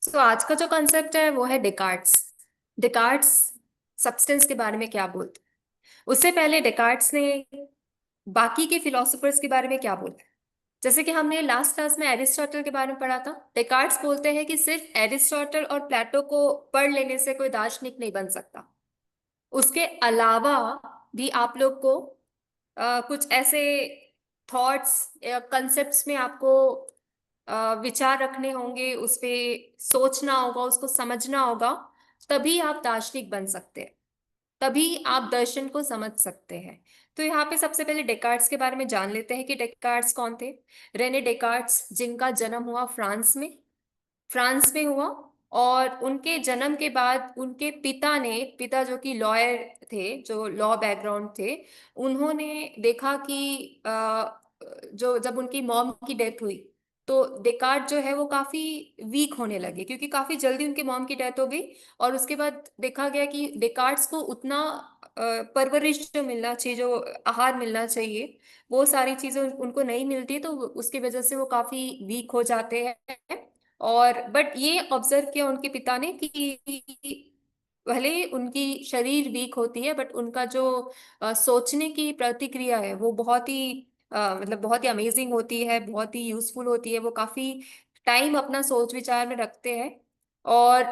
आज का जो कंसेप्ट है वो है डिकार्ड्स। डिकार्ड्स सब्सटेंस के बारे में क्या बोलते हैं? उससे पहले डिकार्ड्स ने बाकी के फिलोसोफर्स के बारे में क्या बोला है? जैसे कि हमने लास्ट क्लास में एरिस्टोटल के बारे में पढ़ा था। डिकार्ड्स बोलते हैं कि सिर्फ एरिस्टोटल और प्लेटो को पढ़ लेने से कोई दार्शनिक नहीं बन सकता। उसके अलावा भी आप लोग को कुछ ऐसे थॉट्स या कंसेप्ट्स में आपको विचार रखने होंगे, उस पे सोचना होगा, उसको समझना होगा। तभी आप दार्शनिक बन सकते हैं, तभी आप दर्शन को समझ सकते हैं। तो यहाँ पे सबसे पहले डेकार्ड्स के बारे में जान लेते हैं कि डेकार्ड्स कौन थे। रेने डेकार्ड्स, जिनका जन्म हुआ फ्रांस में हुआ। और उनके जन्म के बाद उनके पिता जो कि लॉयर थे, जो लॉ बैकग्राउंड थे, उन्होंने देखा कि जो जब उनकी मॉम की डेथ हुई तो डेकार्ड जो है वो काफी वीक होने लगे, क्योंकि काफी जल्दी उनके मॉम की डेथ हो गई। और उसके बाद देखा गया कि डेकार्ड्स को उतना परवरिश जो मिलना चाहिए, जो आहार मिलना चाहिए, वो सारी चीजें उनको नहीं मिलती, तो उसकी वजह से वो काफी वीक हो जाते हैं। और बट ये ऑब्जर्व किया उनके पिता ने कि भले उनकी शरीर वीक होती है, बट उनका जो सोचने की प्रतिक्रिया है वो बहुत ही मतलब बहुत ही अमेजिंग होती है, बहुत ही यूजफुल होती है। वो काफी टाइम अपना सोच विचार में रखते हैं। और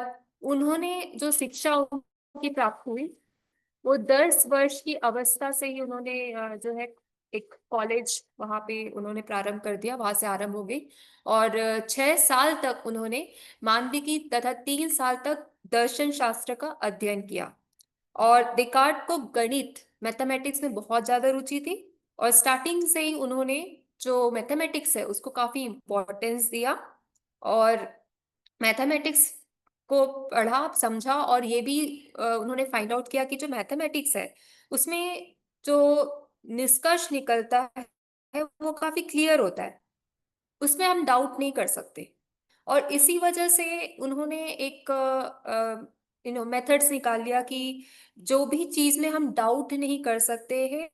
उन्होंने जो शिक्षा उनकी प्राप्त हुई वो 10 वर्ष की अवस्था से ही उन्होंने जो है एक कॉलेज वहां पे उन्होंने प्रारंभ कर दिया, वहां से आरंभ हो गई। और 6 साल तक उन्होंने मानविकी तथा 3 साल तक दर्शन शास्त्र का अध्ययन किया। और डिकार्ड को गणित, मैथमेटिक्स में बहुत ज्यादा रुचि थी। और स्टार्टिंग से ही उन्होंने जो मैथमेटिक्स है उसको काफी इम्पोर्टेंस दिया। और मैथमेटिक्स को पढ़ा, समझा, और ये भी उन्होंने फाइंड आउट किया कि जो मैथमेटिक्स है उसमें जो निष्कर्ष निकलता है वो काफी क्लियर होता है, उसमें हम डाउट नहीं कर सकते। और इसी वजह से उन्होंने एक मेथड्स निकाल लिया कि जो भी चीज में हम डाउट नहीं कर सकते हैं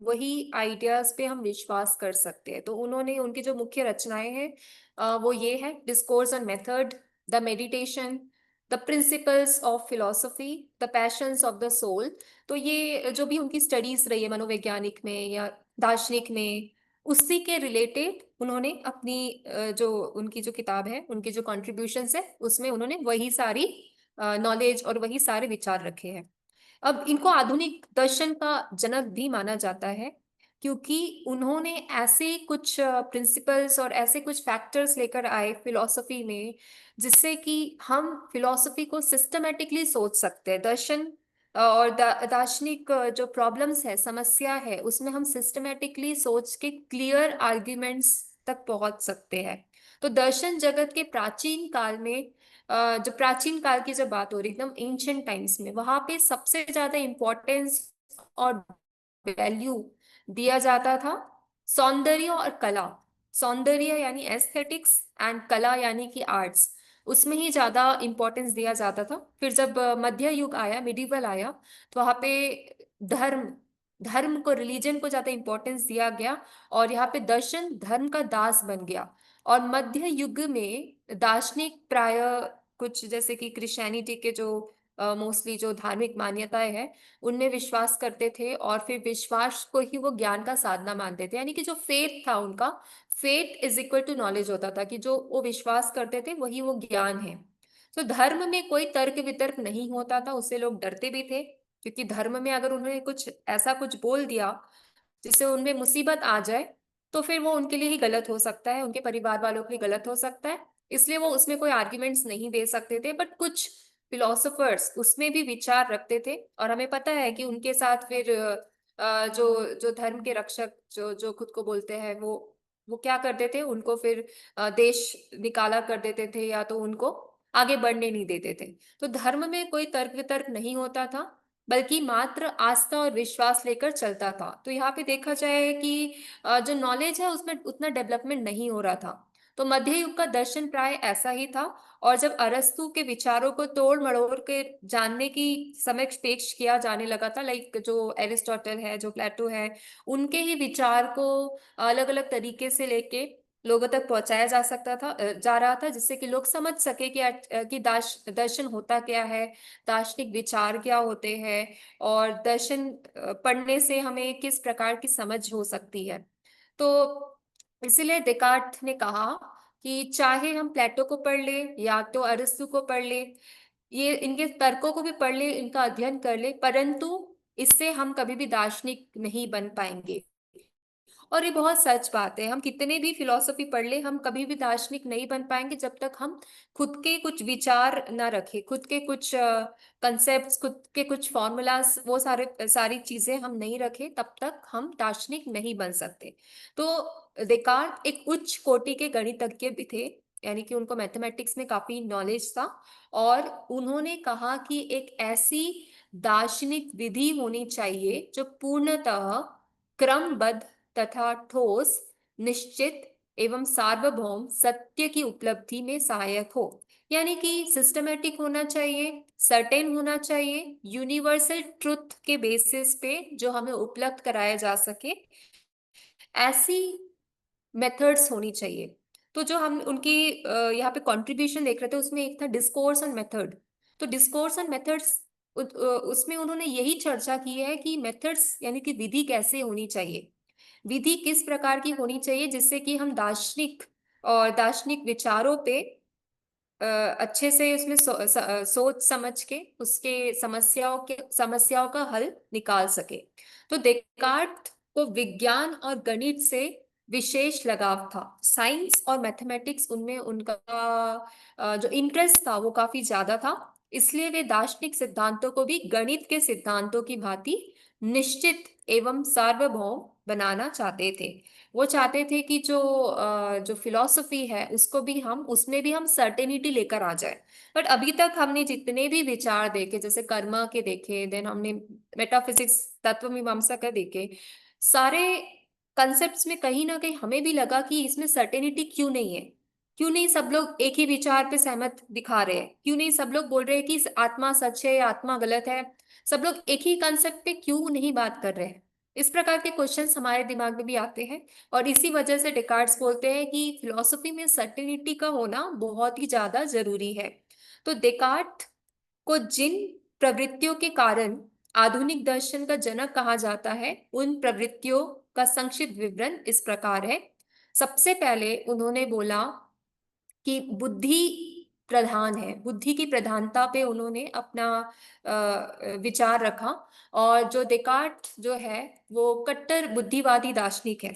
वही आइडियाज पे हम विश्वास कर सकते हैं। तो उन्होंने उनकी जो मुख्य रचनाएं हैं वो ये है: discourse on method, the meditation, the principles of philosophy, the passions of the soul. तो ये जो भी उनकी स्टडीज रही है मनोवैज्ञानिक में या दार्शनिक में, उसी के रिलेटेड उन्होंने अपनी जो उनकी जो किताब है, उनकी जो कॉन्ट्रीब्यूशंस है, उसमें उन्होंने वही सारी नॉलेज और वही सारे विचार रखे हैं। अब इनको आधुनिक दर्शन का जनक भी माना जाता है, क्योंकि उन्होंने ऐसे कुछ प्रिंसिपल्स और ऐसे कुछ फैक्टर्स लेकर आए फिलॉसफी में, जिससे कि हम फिलॉसफी को सिस्टमेटिकली सोच सकते हैं। दर्शन और दार्शनिक जो प्रॉब्लम्स है, समस्या है, उसमें हम सिस्टमेटिकली सोच के क्लियर आर्ग्यूमेंट्स तक पहुंच सकते हैं। तो दर्शन जगत के प्राचीन काल में जो प्राचीन काल की जब बात हो रही, एकदम एंशियंट टाइम्स में, वहां पे सबसे ज्यादा इंपॉर्टेंस और वैल्यू दिया जाता था सौंदर्य और कला। सौंदर्य यानी एस्थेटिक्स, एंड कला यानी कि आर्ट्स, उसमें ही ज्यादा इंपॉर्टेंस दिया जाता था। फिर जब मध्य युग आया, मिडिवल आया, तो वहां पे धर्म धर्म को, रिलीजन को ज्यादा इंपॉर्टेंस दिया गया। और यहाँ पे दर्शन धर्म का दास बन गया। और मध्य युग में दार्शनिक प्राय कुछ जैसे कि क्रिश्चियनिटी के जो मोस्टली जो धार्मिक मान्यताएं हैं उनमें विश्वास करते थे, और फिर विश्वास को ही वो ज्ञान का साधना मानते थे। यानी कि जो फेथ था उनका, faith is equal to knowledge होता था, कि जो वो विश्वास करते थे वही वो ज्ञान है। तो धर्म में कोई तर्क वितर्क नहीं होता था, उससे लोग डरते भी थे, क्योंकि धर्म में अगर उन्होंने कुछ ऐसा कुछ बोल दिया जिससे उनमें मुसीबत आ जाए, तो फिर वो उनके लिए ही गलत हो सकता है, उनके परिवार वालों के लिए गलत हो सकता है। इसलिए वो उसमें कोई आर्ग्यूमेंट्स नहीं दे सकते थे। बट कुछ फिलोसोफर्स उसमें भी विचार रखते थे, और हमें पता है कि उनके साथ फिर जो जो धर्म के रक्षक जो जो खुद को बोलते हैं, वो क्या करते थे, उनको फिर देश निकाला कर देते थे, या तो उनको आगे बढ़ने नहीं देते थे। तो धर्म में कोई तर्क वितर्क नहीं होता था, बल्कि मात्र आस्था और विश्वास लेकर चलता था। तो यहाँ पे देखा जाए कि जो नॉलेज है उसमें उतना डेवलपमेंट नहीं हो रहा था। तो मध्य युग का दर्शन प्राय ऐसा ही था। और जब अरस्तु के विचारों को तोड़ मड़ोड़ के जानने की समक्ष पेश किया जाने लगा था, लाइक जो एरिस्टोटल है, जो प्लेटो है, उनके ही विचार को अलग अलग तरीके से लेके लोगों तक पहुंचाया जा सकता था, जा रहा था, जिससे कि लोग समझ सके कि कि दर्शन होता क्या है, दार्शनिक विचार क्या होते हैं, और दर्शन पढ़ने से हमें किस प्रकार की समझ हो सकती है। तो इसीलिए डेकार्ट ने कहा कि चाहे हम प्लेटो को पढ़ ले या तो अरिस्तु को पढ़ ले, ये इनके तर्कों को भी पढ़ ले, इनका अध्ययन कर ले, परंतु इससे हम कभी भी दार्शनिक नहीं बन पाएंगे। और ये बहुत सच बात है, हम कितने भी फिलॉसफी पढ़ ले, हम कभी भी दार्शनिक नहीं बन पाएंगे जब तक हम खुद के कुछ विचार ना रखें, खुद के कुछ कंसेप्ट्स, खुद के कुछ फॉर्मूलाज, वो सारी चीजें हम नहीं रखें, तब तक हम दार्शनिक नहीं बन सकते। तो डेकार्ट एक उच्च कोटि के गणितज्ञ भी थे, यानी कि उनको मैथमेटिक्स में काफी नॉलेज था, और उन्होंने कहा कि एक ऐसी दार्शनिक विधि होनी चाहिए जो पूर्णतः क्रमबद्ध तथा ठोस, निश्चित एवं सार्वभौम सत्य की उपलब्धि में सहायक हो। यानी कि सिस्टमेटिक होना चाहिए, सर्टेन होना चाहिए, यूनिवर्सल ट्रुथ के बेसिस पे जो हमें उपलब्ध कराया जा सके, ऐसी मेथड्स होनी चाहिए। तो जो हम उनकी यहाँ पे कंट्रीब्यूशन देख रहे थे, उसमें एक था डिस्कोर्स ऑन मेथड। तो डिस्कोर्स ऑन मेथड्स, उसमें उन्होंने यही चर्चा की है कि मेथड्स यानी कि विधि कैसे होनी चाहिए, विधि किस प्रकार की होनी चाहिए, जिससे कि हम दार्शनिक और दार्शनिक विचारों पे अच्छे से उसमें सोच समझ के उसके समस्याओं का हल निकाल सके। तो डेकार्ट को विज्ञान और गणित से विशेष लगाव था, साइंस और मैथमेटिक्स उनमें उनका जो इंटरेस्ट था वो काफी ज्यादा था। इसलिए वे दार्शनिक सिद्धांतों को भी गणित के सिद्धांतों की भांति निश्चित एवं सार्वभौम बनाना चाहते थे। वो चाहते थे कि जो फिलॉसफी है उसको भी हम, उसमें भी हम सर्टेनिटी लेकर आ जाए। बट अभी तक हमने जितने भी विचार देखे, जैसे कर्मा के देखे, देन हमने मेटाफिजिक्स तत्व मीमांसा का देखे, सारे कंसेप्ट्स में कहीं ना कहीं हमें भी लगा कि इसमें सर्टेनिटी क्यों नहीं है। क्यों नहीं सब लोग एक ही विचार पे सहमत दिखा रहे हैं, क्यों नहीं सब लोग बोल रहे हैं कि आत्मा सच है या आत्मा गलत है, सब लोग एक ही कंसेप्ट पे क्यों नहीं बात कर रहे हैं। इस प्रकार के क्वेश्चंस हमारे दिमाग में भी आते हैं, और इसी वजह से डेकार्ट्स बोलते हैं कि फिलॉसफी में सर्टेनिटी का होना बहुत ही ज्यादा जरूरी है। तो डेकार्ट को जिन प्रवृत्तियों के कारण आधुनिक दर्शन का जनक कहा जाता है, उन प्रवृत्तियों का संक्षिप्त विवरण इस प्रकार है। सबसे पहले उन्होंने बोला कि बुद्धि प्रधान है, बुद्धि की प्रधानता पे उन्होंने अपना विचार रखा। और जो डेकार्ट जो है वो कट्टर बुद्धिवादी दार्शनिक है।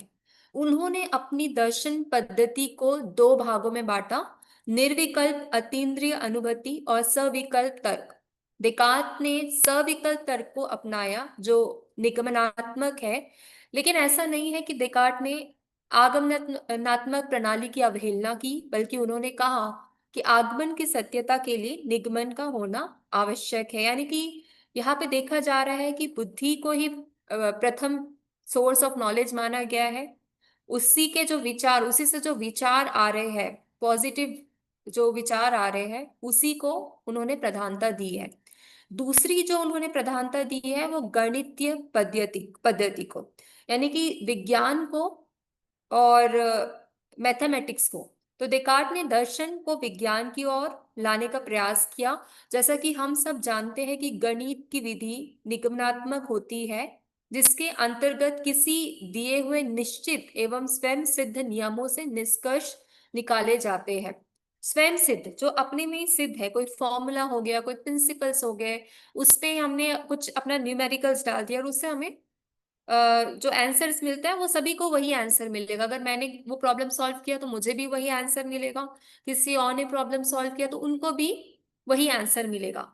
उन्होंने अपनी दर्शन पद्धति को दो भागों में बांटा, निर्विकल्प अतीन्द्रिय अनुभूति और सविकल्प तर्क। डेकार्ट ने सविकल्प तर्क को अपनाया जो निगमनात्मक है, लेकिन ऐसा नहीं है कि डेकार्ट ने आगमनात्मक प्रणाली की अवहेलना की, बल्कि उन्होंने कहा कि आगमन की सत्यता के लिए निगमन का होना आवश्यक है। यानी कि यहाँ पे देखा जा रहा है कि बुद्धि को ही प्रथम सोर्स ऑफ नॉलेज माना गया है। उसी के जो विचार, उसी से जो विचार आ रहे हैं, पॉजिटिव जो विचार आ रहे हैं, उसी को उन्होंने प्रधानता दी है। दूसरी जो उन्होंने प्रधानता दी है वो गणितीय पद्धति पद्धति को, यानी कि विज्ञान को और मैथमेटिक्स को। तो डेकार्ट ने दर्शन को विज्ञान की ओर लाने का प्रयास किया। जैसा कि हम सब जानते हैं कि गणित की विधि निगमनात्मक होती है, जिसके अंतर्गत किसी दिए हुए निश्चित एवं स्वयं सिद्ध नियमों से निष्कर्ष निकाले जाते हैं। स्वयं सिद्ध जो अपने में ही सिद्ध है, कोई फॉर्मूला हो गया, कोई प्रिंसिपल्स हो गए, उस पे हमने कुछ अपना न्यूमेरिकल्स डाल दिया और उससे हमें जो आंसर्स मिलता है वो सभी को वही आंसर मिलेगा। अगर मैंने वो प्रॉब्लम सॉल्व किया तो मुझे भी वही आंसर मिलेगा, किसी और ने प्रॉब्लम सॉल्व किया तो उनको भी वही आंसर मिलेगा।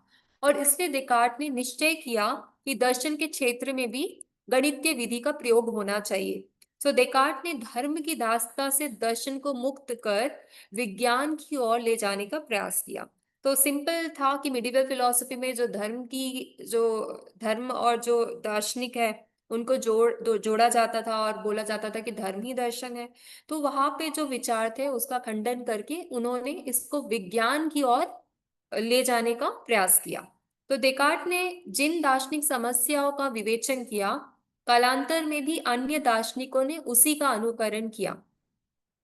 और इसलिए डेकार्ट ने निश्चय किया कि दर्शन के क्षेत्र में भी गणितीय विधि का प्रयोग होना चाहिए। सो डेकार्ट ने धर्म की दासता से दर्शन को मुक्त कर विज्ञान की ओर ले जाने का प्रयास किया। तो सिंपल था कि मिडिवल फिलोसफी में जो धर्म और जो दार्शनिक है उनको जोड़ा जाता था और बोला जाता था कि धर्म ही दर्शन है। तो वहां पे जो विचार थे उसका खंडन करके उन्होंने इसको विज्ञान की ओर ले जाने का प्रयास किया। तो डेकार्ट ने जिन दार्शनिक समस्याओं का विवेचन किया, कालांतर में भी अन्य दार्शनिकों ने उसी का अनुकरण किया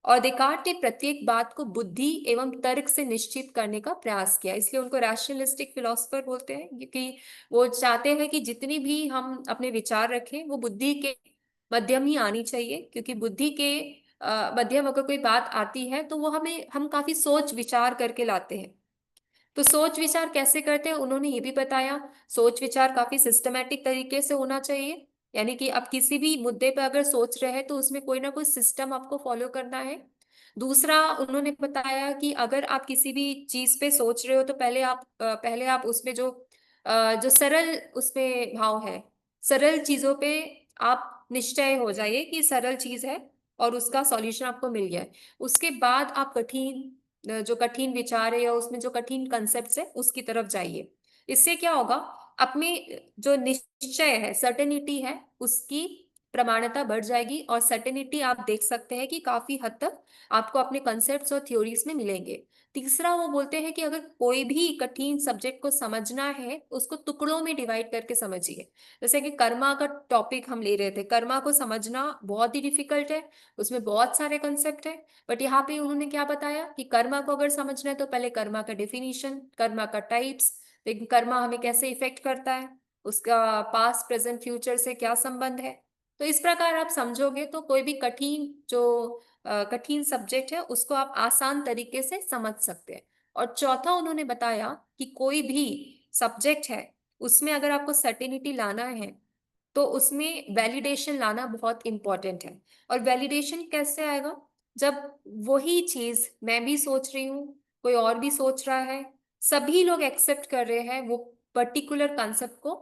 और देकार्ट ने प्रत्येक बात को बुद्धि एवं तर्क से निश्चित करने का प्रयास किया, इसलिए उनको रैशनलिस्टिक फिलोसफर बोलते हैं, क्योंकि वो चाहते हैं कि जितनी भी हम अपने विचार रखें वो बुद्धि के मध्यम ही आनी चाहिए, क्योंकि बुद्धि के मध्यम अगर कोई बात आती है तो वो हम काफी सोच विचार करके लाते हैं। तो सोच विचार कैसे करते हैं उन्होंने ये भी बताया। सोच विचार काफी सिस्टमेटिक तरीके से होना चाहिए, यानी कि आप किसी भी मुद्दे पर अगर सोच रहे हैं तो उसमें कोई ना कोई सिस्टम आपको फॉलो करना है। दूसरा उन्होंने बताया कि अगर आप किसी भी चीज पे सोच रहे हो तो पहले आप उसमें जो सरल उसमें भाव है, सरल चीजों पे आप निश्चय हो जाइए कि सरल चीज है और उसका सॉल्यूशन आपको मिल गया है। उसके बाद आप जो कठिन विचार है या उसमें जो कठिन कंसेप्ट है उसकी तरफ जाइए। इससे क्या होगा, अपने जो निश्चय है, सर्टेनिटी है, उसकी प्रमाणता बढ़ जाएगी, और सर्टेनिटी आप देख सकते हैं कि काफी हद तक आपको अपने कंसेप्ट्स और थ्योरीज में मिलेंगे। तीसरा वो बोलते हैं कि अगर कोई भी कठिन सब्जेक्ट को समझना है उसको टुकड़ों में डिवाइड करके समझिए। जैसे कि कर्मा का टॉपिक हम ले रहे थे, कर्मा को समझना बहुत ही डिफिकल्ट है, उसमें बहुत सारे कंसेप्ट है। बट यहाँ पे उन्होंने क्या बताया कि कर्मा को अगर समझना है तो पहले कर्मा का डेफिनेशन, कर्मा का टाइप्स, लेकिन कर्मा हमें कैसे इफेक्ट करता है, उसका पास्ट प्रेजेंट फ्यूचर से क्या संबंध है। तो इस प्रकार आप समझोगे तो कोई भी कठिन सब्जेक्ट है उसको आप आसान तरीके से समझ सकते हैं। और चौथा उन्होंने बताया कि कोई भी सब्जेक्ट है उसमें अगर आपको सर्टेनिटी लाना है तो उसमें वैलिडेशन लाना बहुत इंपॉर्टेंट है। और वैलिडेशन कैसे आएगा, जब वही चीज मैं भी सोच रही हूँ, कोई और भी सोच रहा है, सभी लोग एक्सेप्ट कर रहे हैं वो पर्टिकुलर कॉन्सेप्ट को,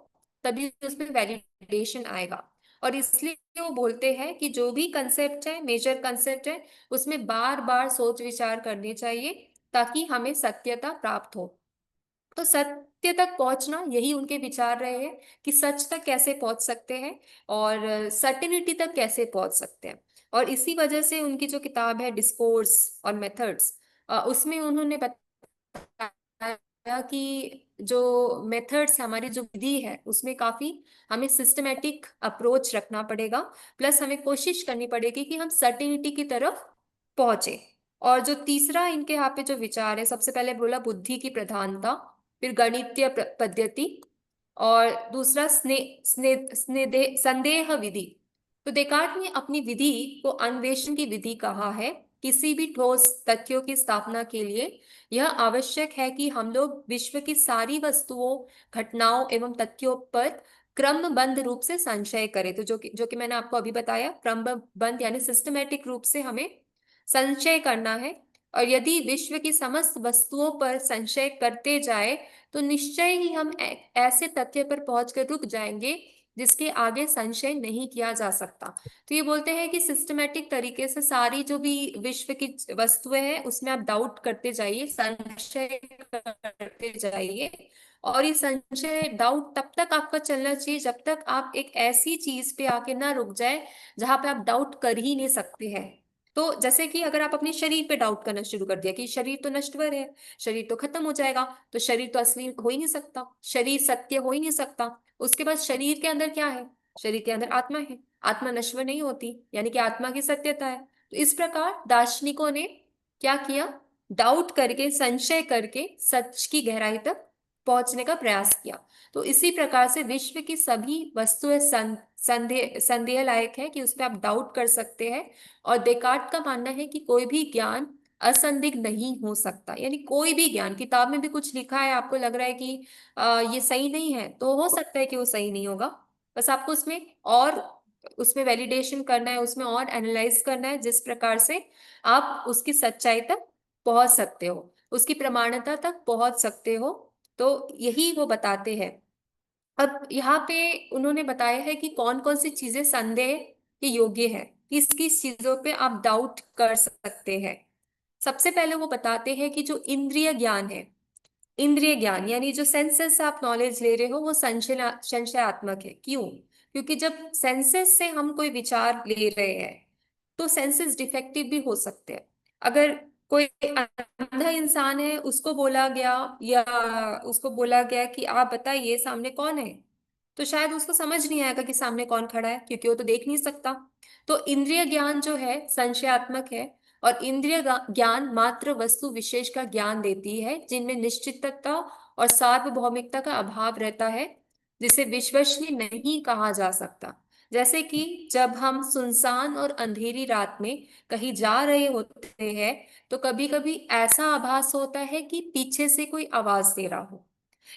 तभी उसमें वैलिडेशन आएगा। और इसलिए वो बोलते हैं कि जो भी कंसेप्ट है, मेजर कंसेप्ट है, उसमें बार बार सोच विचार करनी चाहिए ताकि हमें सत्यता प्राप्त हो। तो सत्य तक पहुंचना, यही उनके विचार रहे हैं कि सच तक कैसे पहुंच सकते हैं और सर्टेनिटी तक कैसे पहुंच सकते हैं। और इसी वजह से उनकी जो किताब है डिस्कोर्स और मेथड्स, उसमें उन्होंने बताया कि जो मेथड्स हमारी जो विधि है उसमें काफी हमें सिस्टमेटिक अप्रोच रखना पड़ेगा, प्लस हमें कोशिश करनी पड़ेगी कि हम सर्टेनिटी की तरफ पहुंचे। और जो तीसरा इनके यहाँ पे जो विचार है, सबसे पहले बोला बुद्धि की प्रधानता, फिर गणितीय पद्धति, और दूसरा संदेह विधि। तो देकार्ट ने अपनी विधि को अन्वेषण की विधि कहा है। किसी भी ठोस तथ्यों की स्थापना के लिए यह आवश्यक है कि हम लोग विश्व की सारी वस्तुओं, घटनाओं एवं तथ्यों पर क्रमबद्ध रूप से संशय करें। तो जो कि मैंने आपको अभी बताया, क्रमबद्ध यानी सिस्टमेटिक रूप से हमें संशय करना है। और यदि विश्व की समस्त वस्तुओं पर संशय करते जाए तो निश्चय ही हम ऐसे तथ्य पर पहुंचकर रुक जाएंगे जिसके आगे संशय नहीं किया जा सकता। तो ये बोलते हैं कि सिस्टमेटिक तरीके से सारी जो भी विश्व की वस्तुएं हैं उसमें आप डाउट करते जाइए, संशय करते जाइए। और ये संशय डाउट तब तक आपका चलना चाहिए जब तक आप एक ऐसी चीज पे आके ना रुक जाए जहां पे आप डाउट कर ही नहीं सकते हैं। तो जैसे कि अगर आप अपने शरीर पे डाउट करना शुरू कर दिया कि शरीर तो नश्वर है, शरीर तो खत्म हो जाएगा, तो शरीर तो असली हो ही नहीं सकता, शरीर सत्य हो ही नहीं सकता। उसके बाद शरीर के अंदर क्या है, शरीर के अंदर आत्मा है, आत्मा नश्वर नहीं होती, यानी कि आत्मा की सत्यता है। तो इस प्रकार दार्शनिकों ने क्या किया, डाउट करके, संशय करके सच की गहराई तक पहुंचने का प्रयास किया। तो इसी प्रकार से विश्व की सभी वस्तुएं संदेह लायक है कि उस पर आप डाउट कर सकते हैं। और डेकार्ट का मानना है कि कोई भी ज्ञान असंदिग्ध नहीं हो सकता, यानी कोई भी ज्ञान, किताब में भी कुछ लिखा है आपको लग रहा है कि ये सही नहीं है, तो हो सकता है कि वो सही नहीं होगा। बस आपको उसमें वैलिडेशन करना है, उसमें और एनालाइज करना है, जिस प्रकार से आप उसकी सच्चाई तक पहुंच सकते हो, उसकी प्रमाणता तक पहुंच सकते हो। तो यही वो बताते हैं। अब यहाँ पे उन्होंने बताया है कि कौन कौन सी चीजें संदेह के योग्य है, किस किस चीजों पे आप डाउट कर सकते हैं। सबसे पहले वो बताते हैं कि जो इंद्रिय ज्ञान है, इंद्रिय ज्ञान यानी जो सेंसेस से आप नॉलेज ले रहे हो वो संशयात्मक है। क्यों? क्योंकि जब सेंसेस से हम कोई विचार ले रहे हैं तो सेंसेस डिफेक्टिव भी हो सकते हैं। अगर कोई अंधा इंसान है, उसको बोला गया कि आप बताइए सामने कौन है, तो शायद उसको समझ नहीं आएगा कि सामने कौन खड़ा है, क्योंकि वो तो देख नहीं सकता। तो इंद्रिय ज्ञान जो है संशयात्मक है। और इंद्रिय ज्ञान मात्र वस्तु विशेष का ज्ञान देती है जिनमें निश्चितता और सार्वभौमिकता का अभाव रहता है, जिसे विश्वसनीय नहीं कहा जा सकता। जैसे कि जब हम सुनसान और अंधेरी रात में कहीं जा रहे होते हैं, तो कभी कभी ऐसा आभास होता है कि पीछे से कोई आवाज दे रहा हो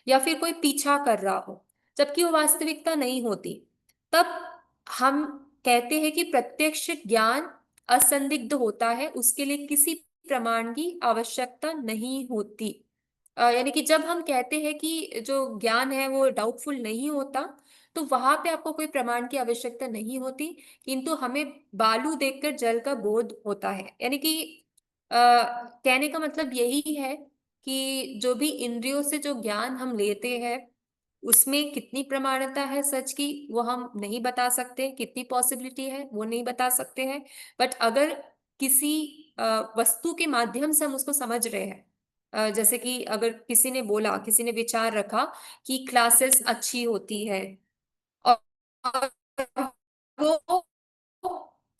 या फिर कोई पीछा कर रहा हो, जबकि वो वास्तविकता नहीं होती। तब हम कहते हैं कि प्रत्यक्ष ज्ञान असंदिग्ध होता है, उसके लिए किसी प्रमाण की आवश्यकता नहीं होती। यानी कि जब हम कहते हैं कि जो ज्ञान है वो डाउटफुल नहीं होता, तो वहां पे आपको कोई प्रमाण की आवश्यकता नहीं होती, किंतु हमें बालू देखकर जल का बोध होता है। यानी कि कहने का मतलब यही है कि जो भी इंद्रियों से जो ज्ञान हम लेते हैं, उसमें कितनी प्रमाणता है सच की वो हम नहीं बता सकते, कितनी पॉसिबिलिटी है वो नहीं बता सकते हैं। बट अगर किसी वस्तु के माध्यम से हम उसको समझ रहे हैं, जैसे कि अगर किसी ने बोला, किसी ने विचार रखा कि क्लासेस अच्छी होती है, और वो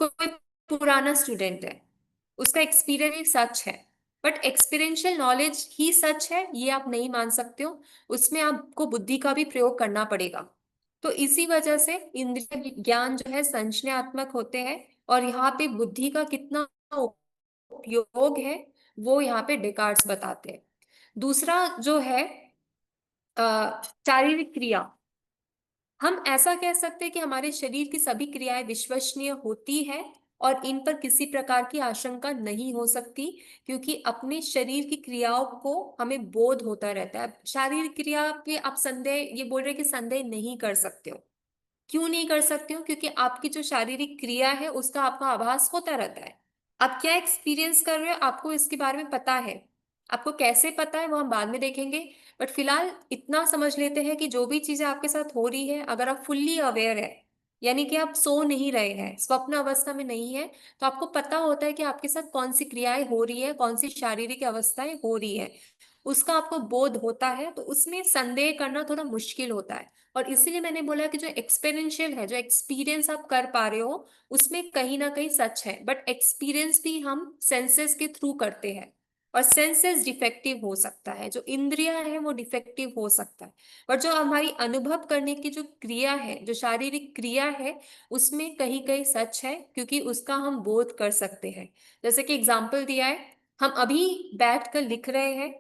कोई पुराना स्टूडेंट है, उसका एक्सपीरियंस सच है, बट एक्सपीरियंशियल नॉलेज ही सच है ये आप नहीं मान सकते हो, उसमें आपको बुद्धि का भी प्रयोग करना पड़ेगा। तो इसी वजह से इंद्रिय ज्ञान जो है संशयात्मक होते हैं, और यहाँ पे बुद्धि का कितना उपयोग है वो यहाँ पे डेकार्ड्स बताते हैं। दूसरा जो है शारीरिक क्रिया, हम ऐसा कह सकते हैं कि हमारे शरीर की सभी क्रियाएं विश्वसनीय होती है और इन पर किसी प्रकार की आशंका नहीं हो सकती, क्योंकि अपने शरीर की क्रियाओं को हमें बोध होता रहता है। शारीरिक क्रिया पे आप संदेह, ये बोल रहे हैं कि संदेह नहीं कर सकते हो। क्यों नहीं कर सकते हो? क्योंकि आपकी जो शारीरिक क्रिया है उसका आपको आभास होता रहता है। आप क्या एक्सपीरियंस कर रहे हो आपको इसके बारे में पता है। आपको कैसे पता है वो हम बाद में देखेंगे। बट फिलहाल इतना समझ लेते हैं कि जो भी चीजें आपके साथ हो रही है, अगर आप फुल्ली अवेयर है, यानी कि आप सो नहीं रहे हैं, स्वप्न अवस्था में नहीं है, तो आपको पता होता है कि आपके साथ कौन सी क्रियाएं हो रही है, कौन सी शारीरिक अवस्थाएं हो रही है, उसका आपको बोध होता है। तो उसमें संदेह करना थोड़ा मुश्किल होता है। और इसीलिए मैंने बोला कि जो एक्सपेरियंशियल है, जो एक्सपीरियंस आप कर पा रहे हो, उसमें कहीं ना कहीं सच है, बट एक्सपीरियंस भी हम सेंसेस के थ्रू करते हैं, और सेंसेस डिफेक्टिव हो सकता है, जो इंद्रिया है वो डिफेक्टिव हो सकता है। पर जो हमारी अनुभव करने की जो क्रिया है, जो शारीरिक क्रिया है, उसमें कहीं कहीं सच है, क्योंकि उसका हम बोध कर सकते हैं। जैसे कि एग्जाम्पल दिया है, हम अभी बैठ कर लिख रहे हैं,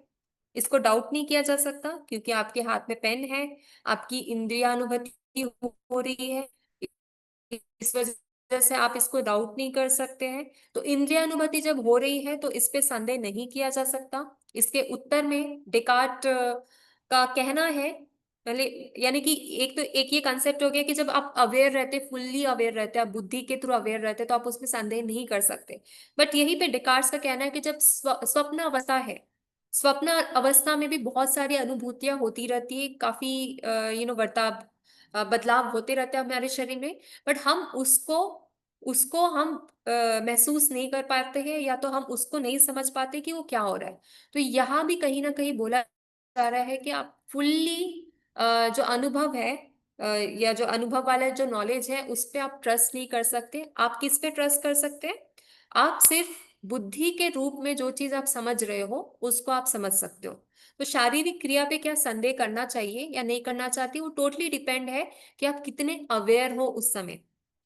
इसको डाउट नहीं किया जा सकता, क्योंकि आपके हाथ में पेन है, आपकी इंद्रियानुभूति हो रही है, इस वजह से आप इसको डाउट नहीं कर सकते हैं। तो इंद्रियानुभूति जब हो रही है तो इस पे संदेह नहीं किया जा सकता। इसके उत्तर में डेकार्ट का कहना है, पहले, यानी कि एक तो एक ये कंसेप्ट हो गया कि जब आप अवेयर रहते, फुल्ली अवेयर रहते, आप बुद्धि के थ्रू अवेयर रहते, तो आप उसमें संदेह नहीं कर सकते। बट यहीं पे डेकार्ट्स का कहना है कि जब स्वप्न अवस्था है, स्वप्न अवस्था में भी बहुत सारी अनुभूतियां होती रहती है, काफी वर्ताव बदलाव होते रहते हैं हमारे शरीर में, बट हम उसको उसको हम महसूस नहीं कर पाते हैं, या तो हम उसको नहीं समझ पाते कि वो क्या हो रहा है। तो यहाँ भी कहीं ना कहीं बोला जा रहा है कि आप फुल्ली जो अनुभव है, या जो अनुभव वाला जो नॉलेज है, उस पे आप ट्रस्ट नहीं कर सकते। आप किस पे ट्रस्ट कर सकते हैं? आप सिर्फ बुद्धि के रूप में जो चीज आप समझ रहे हो उसको आप समझ सकते हो। तो शारीरिक क्रिया पे क्या संदेह करना चाहिए या नहीं करना चाहती, वो टोटली डिपेंड है कि आप कितने अवेयर हो उस समय।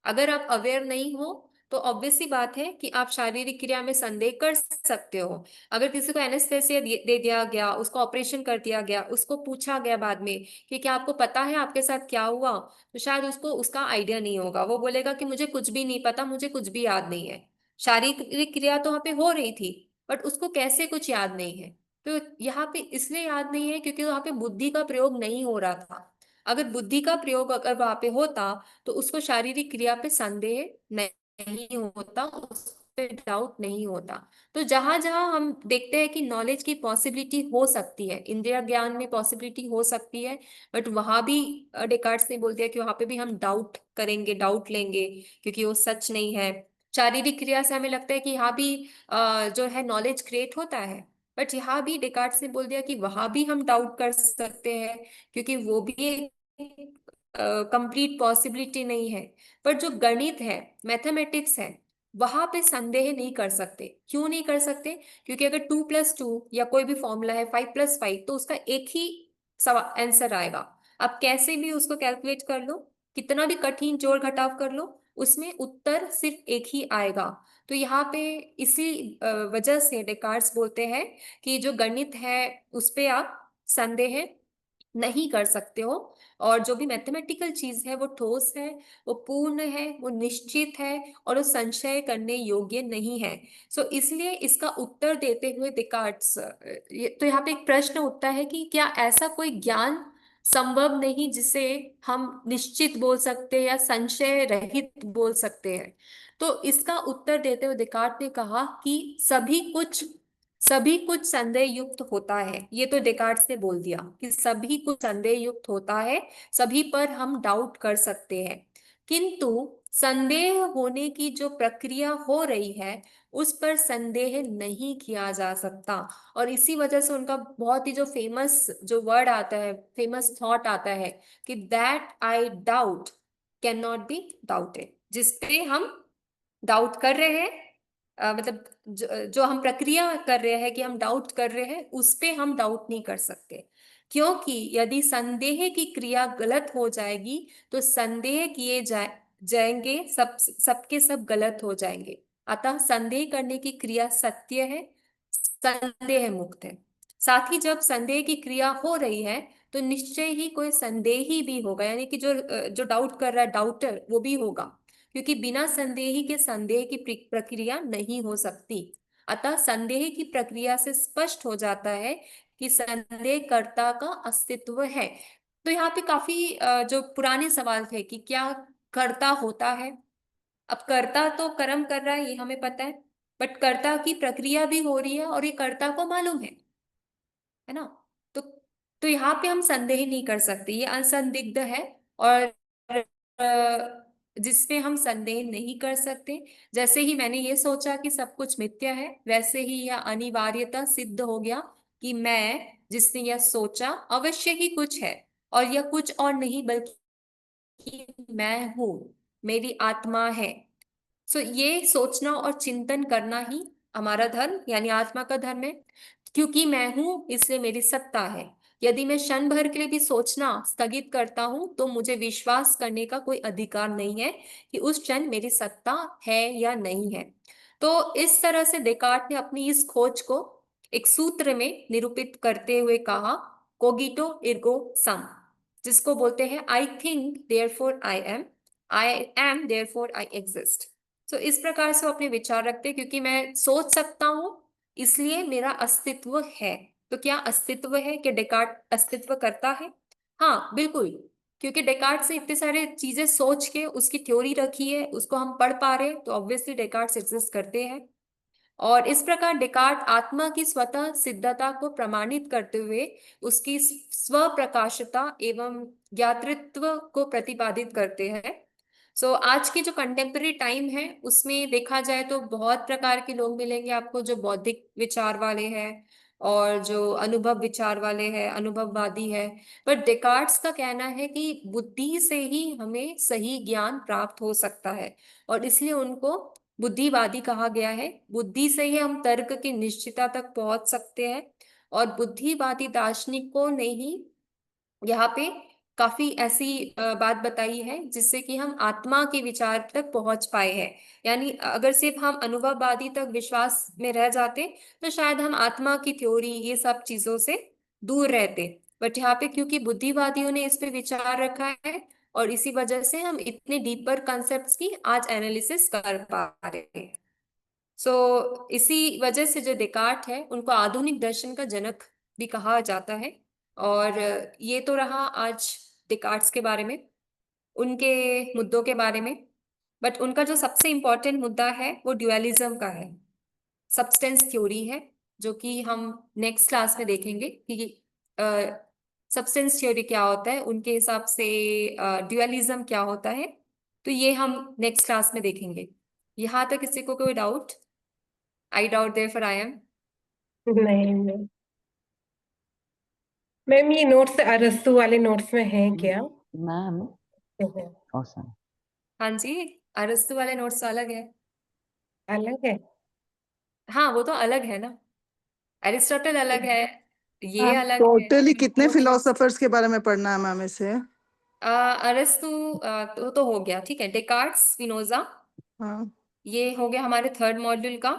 अगर आप अवेयर नहीं हो तो ऑब्वियस सी बात है कि आप शारीरिक क्रिया में संदेह कर सकते हो। अगर किसी को एनेस्थेसिया दे दिया गया, उसको ऑपरेशन कर दिया गया, उसको पूछा गया बाद में कि क्या आपको पता है आपके साथ क्या हुआ, तो शायद उसको उसका आइडिया नहीं होगा, वो बोलेगा कि मुझे कुछ भी नहीं पता, मुझे कुछ भी याद नहीं है। शारीरिक क्रिया तो वहां पे हो रही थी, बट उसको कैसे कुछ याद नहीं है। तो यहाँ पे इसलिए याद नहीं है क्योंकि वहां पे बुद्धि का प्रयोग नहीं हो रहा था। अगर बुद्धि का प्रयोग अगर वहां पे होता, तो उसको शारीरिक क्रिया पे संदेह नहीं होता, उस पे डाउट नहीं होता। तो जहां जहां हम देखते हैं कि नॉलेज की पॉसिबिलिटी हो सकती है, इंद्रिय ज्ञान में पॉसिबिलिटी हो सकती है, बट वहां भी डेकार्ड्स ने बोल दिया कि वहां पे भी हम डाउट करेंगे, डाउट लेंगे, क्योंकि वो सच नहीं है। शारीरिक क्रिया से हमें लगता है कि यहाँ भी जो है नॉलेज क्रिएट होता है, बट यहाँ भी डेकार्ड्स ने बोल दिया कि वहां भी हम डाउट कर सकते हैं, क्योंकि वो भी एक कंप्लीट पॉसिबिलिटी नहीं है। पर जो गणित है, मैथमेटिक्स है, वहां पे संदेह नहीं कर सकते। क्यों नहीं कर सकते? क्योंकि अगर 2+2 या कोई भी फॉर्मूला है 5+5, तो उसका एक ही आंसर आएगा। आप कैसे भी उसको कैलकुलेट कर लो, कितना भी कठिन जोड़ घटाव कर लो, उसमें उत्तर सिर्फ एक ही आएगा। तो यहाँ पे इसी वजह से डेकार्ट्स बोलते हैं कि जो गणित है उस पे आप संदेह नहीं कर सकते हो, और जो भी मैथमेटिकल चीज है वो ठोस है, वो पूर्ण है, वो निश्चित है, और वो संशय करने योग्य नहीं है। सो इसलिए इसका उत्तर देते हुए डिकार्ड्स, तो यहाँ पे एक प्रश्न उठता है कि क्या ऐसा कोई ज्ञान संभव नहीं जिसे हम निश्चित बोल सकते हैं या संशय रहित बोल सकते हैं? तो इसका उत्तर देते हुए डिकार्ड ने कहा कि सभी कुछ संदेह युक्त होता है। ये तो डेकार्ड्स ने बोल दिया कि सभी कुछ संदेह युक्त होता है, सभी पर हम डाउट कर सकते हैं, किंतु संदेह होने की जो प्रक्रिया हो रही है उस पर संदेह नहीं किया जा सकता। और इसी वजह से उनका बहुत ही जो फेमस जो वर्ड आता है, फेमस थॉट आता है कि that I doubt can not be doubted. जिसपे हम डाउट कर रहे हैं, मतलब जो हम प्रक्रिया कर रहे हैं कि हम डाउट कर रहे हैं, उस पे हम डाउट नहीं कर सकते। क्योंकि यदि संदेह की क्रिया गलत हो जाएगी तो संदेह किए जाएंगे सबके सब गलत हो जाएंगे। अतः संदेह करने की क्रिया सत्य है, संदेह मुक्त है। साथ ही जब संदेह की क्रिया हो रही है तो निश्चय ही कोई संदेही भी होगा, यानी कि जो डाउट कर रहा है डाउटर वो भी होगा, क्योंकि बिना संदेही के संदेह की प्रक्रिया नहीं हो सकती। अतः संदेह की प्रक्रिया से स्पष्ट हो जाता है कि संदेहकर्ता का अस्तित्व है। तो यहाँ पे काफी जो पुराने सवाल थे कि क्या कर्ता होता है। अब कर्ता तो कर्म कर रहा है ये हमें पता है, बट कर्ता की प्रक्रिया भी हो रही है और ये कर्ता को मालूम है ना। तो यहाँ पे हम संदेह नहीं कर सकते, ये असंदिग्ध है। और जिसपे हम संदेह नहीं कर सकते, जैसे ही मैंने ये सोचा कि सब कुछ मिथ्या है, वैसे ही यह अनिवार्यता सिद्ध हो गया कि मैं जिसने यह सोचा अवश्य ही कुछ है, और यह कुछ और नहीं बल्कि मैं हूँ, मेरी आत्मा है। सो ये सोचना और चिंतन करना ही हमारा धर्म यानी आत्मा का धर्म है। क्योंकि मैं हूं इसलिए मेरी सत्ता है। यदि मैं क्षण भर के लिए भी सोचना स्थगित करता हूं तो मुझे विश्वास करने का कोई अधिकार नहीं है कि उस क्षण मेरी सत्ता है या नहीं है। तो इस तरह से डेकार्ट ने अपनी इस खोज को एक सूत्र में निरूपित करते हुए कहा, कोगिटो इर्गो सम, जिसको बोलते हैं I think therefore I am therefore I exist. तो इस प्रकार से वो अपने विचार रखते हैं, क्योंकि मैं सोच सकता हूं इसलिए मेरा अस्तित्व है। तो क्या अस्तित्व है? कि डेकार्ट अस्तित्व करता है? हाँ बिल्कुल, क्योंकि डेकार्ट से इतने सारे चीजें सोच के उसकी थ्योरी रखी है, उसको हम पढ़ पा रहे हैं, तो ऑब्वियसली डेकार्ट एग्जिस्ट करते हैं। और इस प्रकार डेकार्ट आत्मा की स्वतः सिद्धता को प्रमाणित करते हुए उसकी स्व प्रकाशता एवं ज्ञातृत्व को प्रतिपादित करते हैं। सो आज की जो कंटेम्प्रेरी टाइम है उसमें देखा जाए तो बहुत प्रकार के लोग मिलेंगे आपको, जो बौद्धिक विचार वाले हैं और जो अनुभव विचार वाले हैं, अनुभववादी है। पर डेकार्ट्स का कहना है कि बुद्धि से ही हमें सही ज्ञान प्राप्त हो सकता है, और इसलिए उनको बुद्धिवादी कहा गया है। बुद्धि से ही हम तर्क की निश्चितता तक पहुंच सकते हैं। और बुद्धिवादी दार्शनिकों ने ही यहाँ पे काफी ऐसी बात बताई है जिससे कि हम आत्मा के विचार तक पहुंच पाए हैं। यानी अगर सिर्फ हम अनुभववादी तक विश्वास में रह जाते तो शायद हम आत्मा की थ्योरी ये सब चीजों से दूर रहते। बट यहाँ पे क्योंकि बुद्धिवादियों ने इस पे विचार रखा है, और इसी वजह से हम इतने डीपर कॉन्सेप्ट्स की आज एनालिसिस कर पा रहे हैं। इसी वजह से जो डेकार्ट है उनको आधुनिक दर्शन का जनक भी कहा जाता है। और ये तो रहा आज डेकार्ट्स के बारे में, उनके मुद्दों के बारे में। बट उनका जो सबसे इम्पोर्टेंट मुद्दा है वो ड्युअलिज्म का है, सब्सटेंस थ्योरी है, जो कि हम नेक्स्ट क्लास में देखेंगे कि सब्सटेंस थ्योरी क्या होता है, उनके हिसाब से ड्युअलिज्म क्या होता है। तो ये हम नेक्स्ट क्लास में देखेंगे। यहाँ तक किसी को कोई doubt? I doubt therefore I am. नहीं नहीं मैम, ये नोट्स अरस्तु वाले नोट्स में है क्या? मैम हम्म। ऑसम। हाँ जी, अरस्तु वाले नोट्स अलग है। अलग है। हाँ वो तो अलग है ना, एरिस्टोटल अलग है, ये मैम अलग है, टोटली कितने वो भी। फिलोसोफर्स के बारे में पढ़ना है मैम इसे? अरस्तु तो हो गया, ठीक है, डेकार्ट, स्पिनोजा, हाँ। ये हो गया हमारे थर्ड मॉड्यूल का।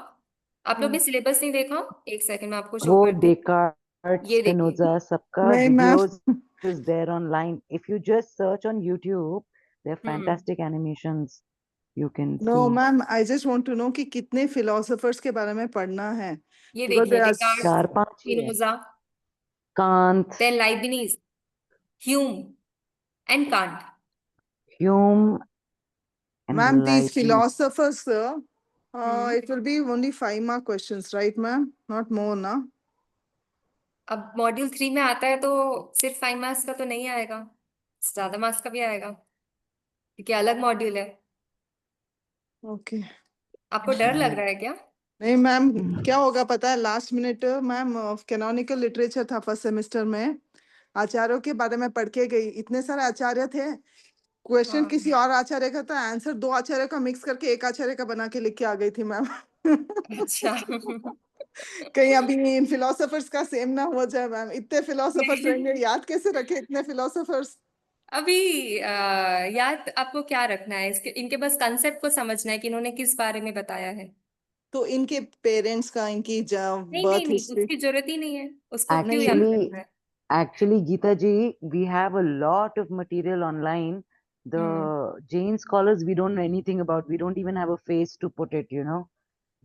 आप लोग हाँ। ने सिलेबस नहीं देखा? एक सेकंड में आपको शो वो करती हूँ, डेकार्ट ये देखिए। स्पिनोजा सबका नहीं ma'am. videos is there online. If you just search on YouTube, there are hmm, fantastic animations you can no see. Ma'am, I just want to know कि कितने फिलोसोफर्स के बारे में पढ़ना है, ये बिकॉज देखिए, दे आर। डेकार्ट, 4-5 ही है. Spinoza, Kant, then Leibniz, Hume and Kant. Hume ma'am and these Leibniz. Philosophers hmm, it will be only 5 mark questions, right ma'am? Not more ना? अब मॉड्यूल 3 में आता है तो सिर्फ 5 मार्क्स का तो नहीं आएगा, ज्यादा मार्क्स का भी आएगा, क्योंकि अलग मॉड्यूल है। ओके। आपको डर लग रहा है क्या? नहीं मैम, क्या होगा पता है, last minute ma'am canonical literature था फर्स्ट सेमेस्टर में, आचार्यों के बारे में पढ़ के गई, इतने सारे आचार्य थे, क्वेश्चन हाँ, किसी और आचार्य का था, आंसर दो आचार्य का मिक्स करके एक आचार्य का बना के लिख के आ गई थी मैम। अच्छा। कहीं अभी इन फिलोसोफर्स का सेम ना हो जाए मैम, इतने फिलोसोफर्स नहीं, रहेंगे, याद कैसे रखे इतने फिलोसोफर्स? अभी याद आपको क्या रखना है, इसके इनके बस कंसेप्ट को समझना है कि इन्होंने किस बारे में बताया है। तो इनके पेरेंट्स का, इनकी नहीं नहीं बर्थ नहीं, हिस्ट्री। उसकी जरूरत ही नहीं है, उसको क्यों याद Actually, करना है। Geeta ji, we have a lot of material online. Hmm, The Jain scholars we don't know anything about. We don't even have a face to put it, you know.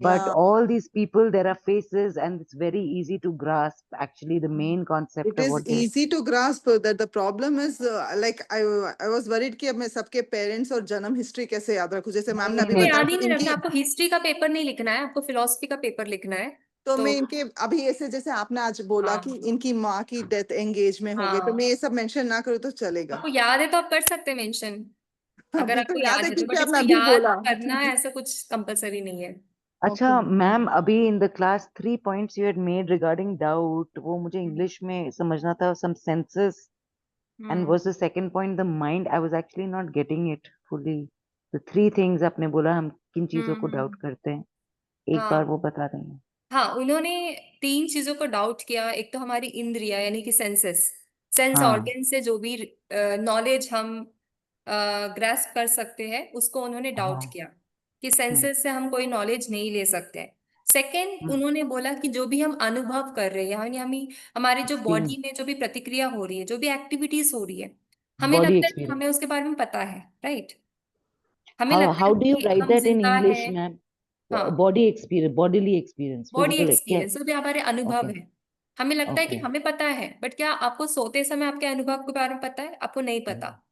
But या all these people, there are faces, and it's very easy to grasp actually the main concept it of is what they. easy to grasp that the problem is like I was worried कि अब मैं सबके parents और जन्म history कैसे याद रखूं, जैसे मैम ने नहीं अभी तो नहीं बताया याद ही कि नहीं रखना, इनकी, आपको हिस्ट्री का पेपर नहीं लिखना है, आपको फिलोसफी का पेपर लिखना है। तो तो मैं इनके अभी ऐसे जैसे आपने आज बोला कि हाँ इनकी माँ की डेथ एंगेज में हो गई, तो मैं हाँ, ये सब मेंशन ना करूँ तो चलेगा? आपको याद है तो आप कर सकते हैं मेंशन, अगर अभी तो आपको याद याद है है तो, क्योंकि बट आपने इसको अभी याद बोला। करना है ऐसा कुछ कंपलसरी नहीं है। अच्छा ओके। मैम, अभी in the class 3 points you had made regarding doubt, वो मुझे इंग्लिश में समझना था, some senses. And hmm, was the second point the mind? I was actually not getting it fully. The 3 things आपने बोला हम किन चीजों को डाउट हम्म, करते हैं, एक बार हाँ वो बता देंगे. हाँ, उन्होंने 3 चीजों को डाउट किया। एक तो हमारी इंद्रिया यानी कि सेंसेस, सेंस हाँ. ऑर्गन से जो भी नॉलेज हम ग्रास्प कर सकते हैं उसको उन्होंने डाउट हाँ. किया, कि हम्म. सेंसेस से हम कोई नॉलेज नहीं ले सकते हैं। सेकंड, हम्म. उन्होंने बोला कि जो भी हम अनुभव कर रहे हैं, यानी हमारी जो बॉडी Experience. में जो भी प्रतिक्रिया हो रही है, जो भी एक्टिविटीज हो रही है, हमें Body लगता है कि experience. हमें उसके बारे में पता है, राइट। हमें How लगता है how do you कि write हम that in जिंदा English, है। ma'am? हाँ, Body experience, bodily experience, body physical क्या? एक्सपीरियंस, जो भी हमारे अनुभव Okay. है, हमें लगता है कि Okay. हमें पता है, बट क्या आपको सोते समय आपके अनुभव के बारे में पता है? आपको नहीं पता।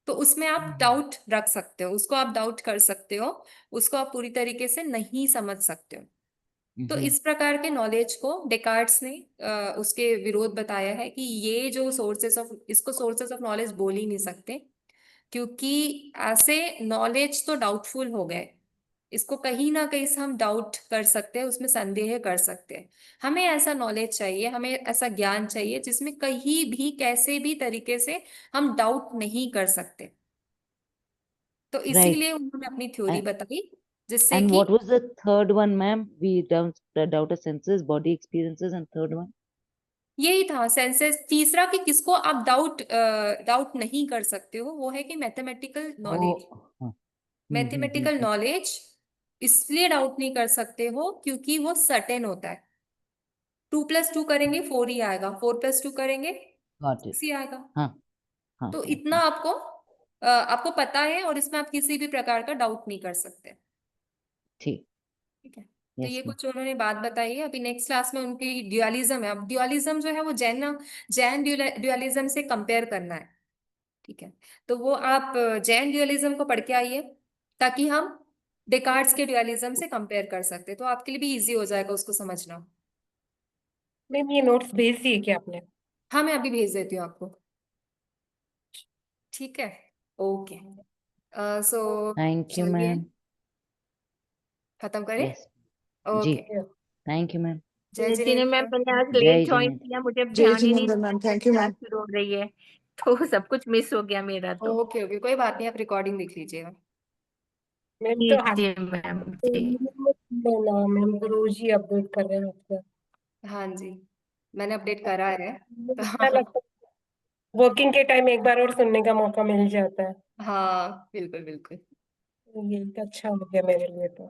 तो उसमें आप डाउट रख सकते हो, उसको आप डाउट कर सकते हो, उसको आप पूरी तरीके से नहीं समझ सकते हो। तो Mm-hmm. इस प्रकार के नॉलेज को डेकार्ट्स ने उसके विरोध बताया है कि ये जो सोर्सेस ऑफ, इसको सोर्सेस ऑफ नॉलेज बोल ही नहीं सकते, क्योंकि ऐसे नॉलेज तो डाउटफुल हो गए, इसको कहीं ना कहीं से हम डाउट कर सकते हैं, उसमें संदेह कर सकते हैं। हमें ऐसा नॉलेज चाहिए, हमें ऐसा ज्ञान चाहिए जिसमें कहीं भी कैसे भी तरीके से हम डाउट नहीं कर सकते। तो Right. इसीलिए उन्होंने अपनी थ्योरी And, बताई, जिससे and कि what was the third one, ma'am? We doubt the senses, body experiences, and third one? यही था सेंसेस। तीसरा कि किसको आप डाउट नहीं कर सकते हो, वो है कि मैथमेटिकल नॉलेज। Oh. हाँ. मैथमेटिकल नॉलेज इसलिए डाउट नहीं कर सकते हो क्योंकि वो सर्टेन होता है। 2+2 करेंगे 4 ही आएगा, 4+2 करेंगे Got 6 it. ही आएगा। हाँ. हाँ. तो हाँ. इतना हाँ. आपको पता है, और इसमें आप किसी भी प्रकार का डाउट नहीं कर सकते। ठीक. ठीक है, तो ये Yes, ma'am. कुछ उन्होंने बात बताई है। अभी नेक्स्ट क्लास में उनकी ड्युअलिज्म है। अब ड्युअलिज्म जो है वो जैन ड्युअलिज्म से कंपेयर करना है। ठीक है, तो वो आप जैन ड्युअलिज्म को पढ़ के आइए, ताकि हम डेकार्ट्स के ड्युअलिज्म से कंपेयर कर सकते हैं, तो आपके लिए भी इजी हो जाएगा उसको समझना। मैम ये नोट्स भेज दिए क्या आपने? हाँ, मैं अभी भेज देती हूँ आपको। ठीक है, ओके, सो Thank you, चलिए ma'am. खत्म करें। Yes. जी. Okay, Thank you, ma'am. जय जिन्हें मैं जिनेंद्र। मैंने आज लेट जय ज्वाइन जिनेंद्र. किया, मुझे अब जय ध्यान ही नहीं जिनेंद्र मैम, था थैंक यू क्लास मैम। शुरू हो रही है, तो सब कुछ मिस हो गया मेरा तो। ओके ओके, कोई बात नहीं, आप रिकॉर्डिंग देख लीजिएगा। मैम तो जी जी मैम जी। ना मैम तो रोज ही अपडेट कर रहे हैं आपका। हाँ जी, मैंने अपडेट करा है। मुझे अच्छा लगता है वर्किंग के टाइम एक बार और सुनने का मौका मिल जाता है, हाँ, बिल्कुल बिल्कुल। ये अच्छा हो गया मेरे लिए तो।